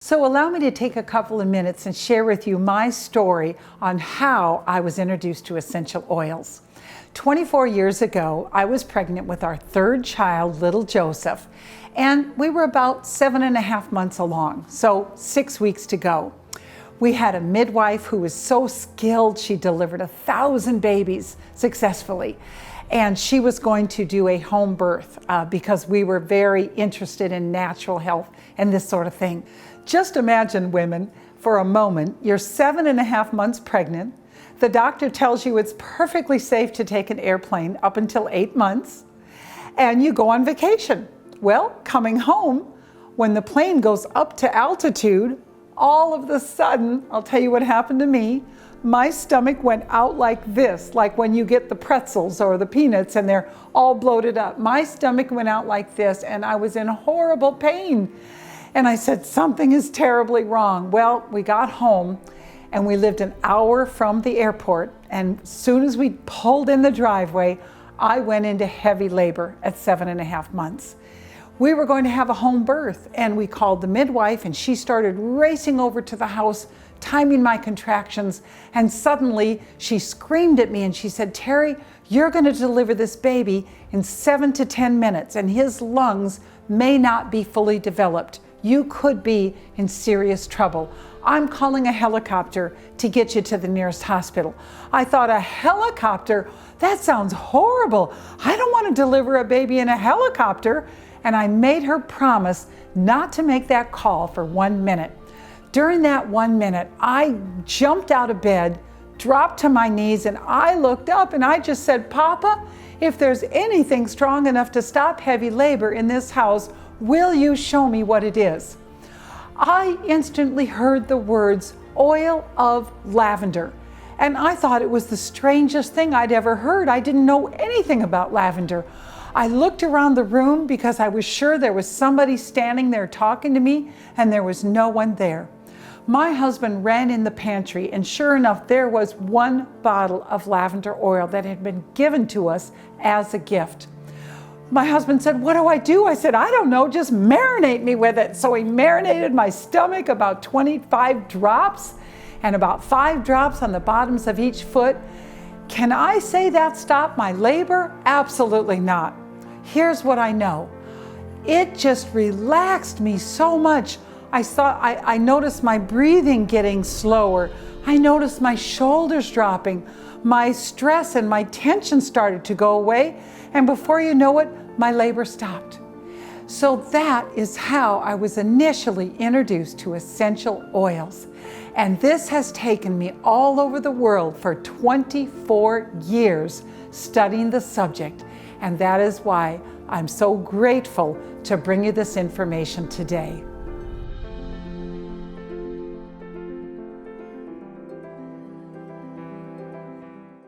So allow me to take a couple of minutes and share with you my story on how I was introduced to essential oils. 24 years ago, I was pregnant with our third child, little Joseph, and we were about 7.5 months along, so 6 weeks to go. We had a midwife who was so skilled, she delivered 1,000 babies successfully. And she was going to do a home birth because we were very interested in natural health and this sort of thing. Just imagine, women, for a moment, you're 7.5 months pregnant. The doctor tells you it's perfectly safe to take an airplane up until 8 months, and you go on vacation. Well, coming home, when the plane goes up to altitude, all of a sudden, I'll tell you what happened to me. My stomach went out like this, like when you get the pretzels or the peanuts and they're all bloated up. My stomach went out like this and I was in horrible pain. And I said, something is terribly wrong. Well, we got home and we lived an hour from the airport. And as soon as we pulled in the driveway, I went into heavy labor at 7.5 months. We were going to have a home birth and we called the midwife and she started racing over to the house, timing my contractions, and suddenly she screamed at me and she said, "Teri, you're going to deliver this baby in 7 to 10 minutes and his lungs may not be fully developed. You could be in serious trouble. I'm calling a helicopter to get you to the nearest hospital." I thought, a helicopter? That sounds horrible. I don't want to deliver a baby in a helicopter. And I made her promise not to make that call for 1 minute. During that 1 minute, I jumped out of bed, dropped to my knees, and I looked up and I just said, "Papa, if there's anything strong enough to stop heavy labor in this house, will you show me what it is?" I instantly heard the words, "oil of lavender." And I thought it was the strangest thing I'd ever heard. I didn't know anything about lavender. I looked around the room because I was sure there was somebody standing there talking to me, and there was no one there. My husband ran in the pantry, and sure enough, there was 1 bottle of lavender oil that had been given to us as a gift. My husband said, "What do I do?" I said, "I don't know, just marinate me with it." So he marinated my stomach, about 25 drops, and about 5 drops on the bottoms of each foot. Can I say that stopped my labor? Absolutely not. Here's what I know. It just relaxed me so much. I noticed my breathing getting slower. I noticed my shoulders dropping. My stress and my tension started to go away. And before you know it, my labor stopped. So that is how I was initially introduced to essential oils. And this has taken me all over the world for 24 years studying the subject. And that is why I'm so grateful to bring you this information today.